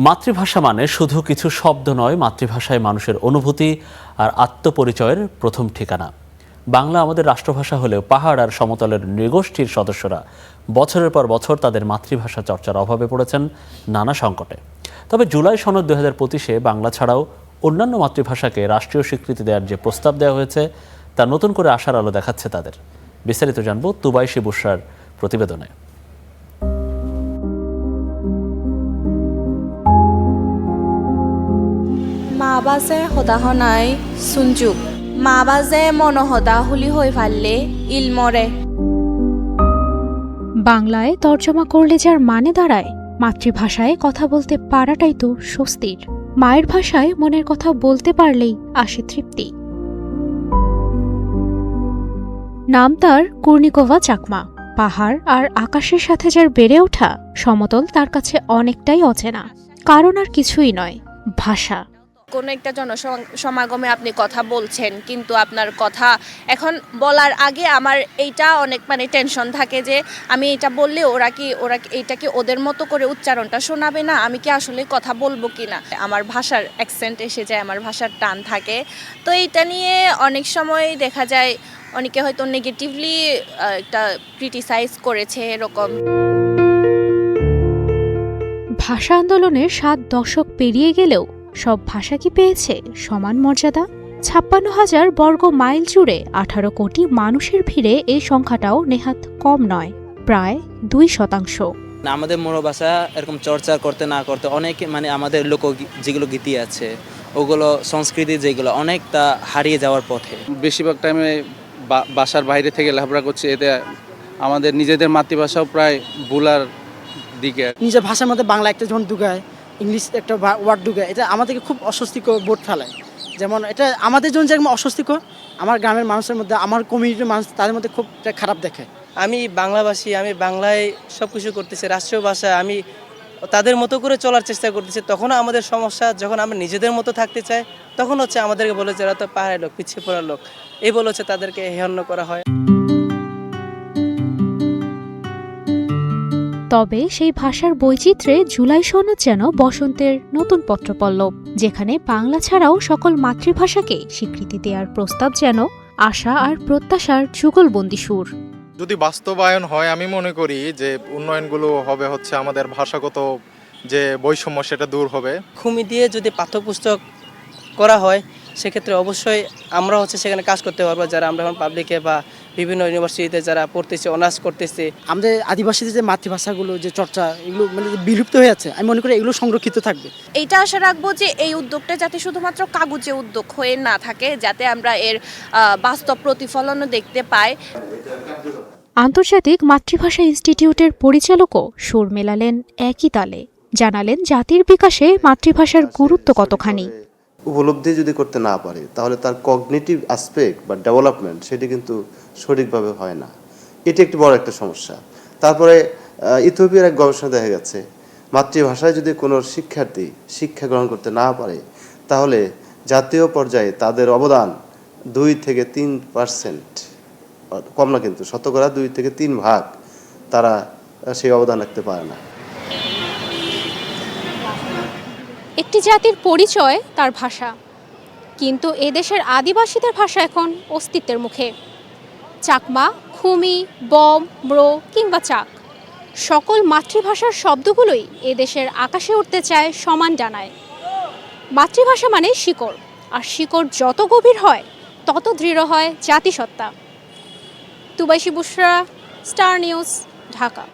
মাতৃভাষা মানে শুধু কিছু শব্দ নয়, মাতৃভাষায় মানুষের অনুভূতি আর আত্মপরিচয়ের প্রথম ঠিকানা। বাংলা আমাদের রাষ্ট্রভাষা হলেও পাহাড় আর সমতলের নৃগোষ্ঠীর সদস্যরা বছরের পর বছর তাদের মাতৃভাষা চর্চার অভাবে পড়েছেন নানা সংকটে। তবে জুলাই সনদ 2025-এ বাংলা ছাড়াও অন্যান্য মাতৃভাষাকে রাষ্ট্রীয় স্বীকৃতি দেওয়ার যে প্রস্তাব দেওয়া হয়েছে তা নতুন করে আশার আলো দেখাচ্ছে তাদের। বিস্তারিত জানব তুবাইশী বুশরার প্রতিবেদনে। মাবাজে সদাহনাই সুনজুক মাবাজে মনহদা হুলি হয়ে ফাললে ইলমরে। বাংলায় তর্জমা করলে যার মানে দাঁড়ায় মাতৃভাষায় কথা বলতে পারাটাই তো স্বস্তির। মায়ের ভাষায় মনের কথা বলতে পারলেই আসে তৃপ্তি। নাম তার কুর্নিকোভা চাকমা। পাহাড় আর আকাশের সাথে যার বেড়ে ওঠা, সমতল তার কাছে অনেকটাই অচেনা। কারণ আর কিছুই নয়, ভাষা। কোনো একটা জনসমাগমে আপনি কথা বলছেন, কিন্তু আপনার কথা এখন বলার আগে আমার এইটা অনেক টেনশন থাকে যে আমি এটা বললে ওরা কি এইটা কি ওদের মতো করে উচ্চারণটা শোনাবে না, আমি কি আসলে কথা বলবো কি না। আমার ভাষার অ্যাকসেন্ট এসে যায়, আমার ভাষার টান থাকে। তো এইটা নিয়ে অনেক সময় দেখা যায় অনেকে হয়তো নেগেটিভলি একটা ক্রিটিসাইজ করেছে এরকম। ভাষা আন্দোলনের 7 দশক পেরিয়ে গেলেও সব ভাষা কি পেয়েছে সমান মর্যাদা? 56,000 বর্গ মাইল জুড়ে 18 কোটি মানুষের ভিড়ে এই সংখ্যাটাও নেহাত কম নয়, প্রায় 2%। আমাদের মূল ভাষা এরকম চর্চা করতে না করতে অনেক আমাদের যেগুলো গীতি আছে, ওগুলো সংস্কৃতি যেগুলো অনেকটা হারিয়ে যাওয়ার পথে। বেশিরভাগ টাইমে বাসার বাইরে থেকে লেখাপড়া করছে, এতে আমাদের নিজেদের মাতৃভাষাও প্রায় ভুলার দিকে। নিজের ভাষার মধ্যে বাংলা একটা যখন ঢুকায়, ইংলিশ একটা ওয়ার্ড ঢুকায়, এটা আমাদেরকে খুব অস্বস্তিকর বোধ ফেলায়। যেমন এটা আমাদের জন্য যেরকম অস্বস্তিকর, আমার গ্রামের মানুষের মধ্যে, আমার কমিউনিটির মানুষ তাদের মধ্যে খুব খারাপ দেখে। আমি বাংলাভাষী, আমি বাংলায় সব কিছু করতেছি, রাষ্ট্রীয় ভাষা, আমি তাদের মতো করে চলার চেষ্টা করতেছি। তখনও আমাদের সমস্যা, যখন আমরা নিজেদের মতো থাকতে চাই তখন আমাদেরকে বলে যে এরা তো পাহাড়ের লোক, পিছিয়ে পড়ার লোক, এই বলে তাদেরকে হেয়ন্ন করা হয়। তবে সেই ভাষার বৈচিত্র্যে জুলাই সনদ যেন বসন্তের নতুন পত্রপল্লব, যেখানে বাংলা ছাড়াও সকল মাতৃভাষাকে স্বীকৃতি দেওয়ার প্রস্তাব যেন আশা আর প্রত্যাশার যুগলবন্দি সুর। যদি বাস্তবায়ন হয়, আমি মনে করি যে উন্নয়নগুলো হবে আমাদের ভাষাগত যে বৈষম্য সেটা দূর হবে। খুমি দিয়ে যদি পাঠ্যপুস্তক করা হয় সেক্ষেত্রে অবশ্যই আমরা সেখানে কাজ করতে পারবো, যারা আমরা এখন পাবলিকে বা বিভিন্ন ইউনিভার্সিটিতে যারা পড়তেছে, অনার্স করতেছে। আমাদের আদিবাসীদের যে মাতৃভাষাগুলো যে চর্চা, এগুলো বিলুপ্ত হয়ে যাচ্ছে। আমি মনে করি এগুলো সংরক্ষিত থাকবে। এইটা আশা রাখবো যে এই উদ্যোগটা যাতে শুধুমাত্র কাগজে উদ্যোগ হয়ে না থাকে, যাতে আমরা এর বাস্তব প্রতিফলনও দেখতে পাই। আন্তর্জাতিক মাতৃভাষা ইনস্টিটিউটের পরিচালকও সুর মেলালেন একই তালে, জানালেন জাতির বিকাশে মাতৃভাষার গুরুত্ব কতখানি। উপলব্ধি যদি করতে না পারে তাহলে তার কগনিটিভ অ্যাসপেক্ট বা ডেভেলপমেন্ট সেটি কিন্তু সঠিকভাবে হয় না। এটি একটি বড় একটা সমস্যা। তারপরে ইথিওপিয়ার এক গবেষণা দেখা গেছে, মাতৃভাষায় যদি কোনো শিক্ষার্থী শিক্ষা গ্রহণ করতে না পারে তাহলে জাতীয় পর্যায়ে তাদের অবদান 2 থেকে 3%, কম না কিন্তু, শতকরা 2 থেকে 3 ভাগ তারা সেই অবদান রাখতে পারে না। একটি জাতির পরিচয় তার ভাষা, কিন্তু এদেশের আদিবাসীদের ভাষা এখন অস্তিত্বের মুখে। চাকমা, খুমি, বম, ব্রো কিংবা চাক, সকল মাতৃভাষার শব্দগুলোই এদেশের আকাশে উঠতে চায় সমান ডানায়। মাতৃভাষা মানে শিকড়, আর শিকড় যত গভীর হয় তত দৃঢ় হয় জাতিসত্তা। তুবাইশী বুশরা, স্টার নিউজ, ঢাকা।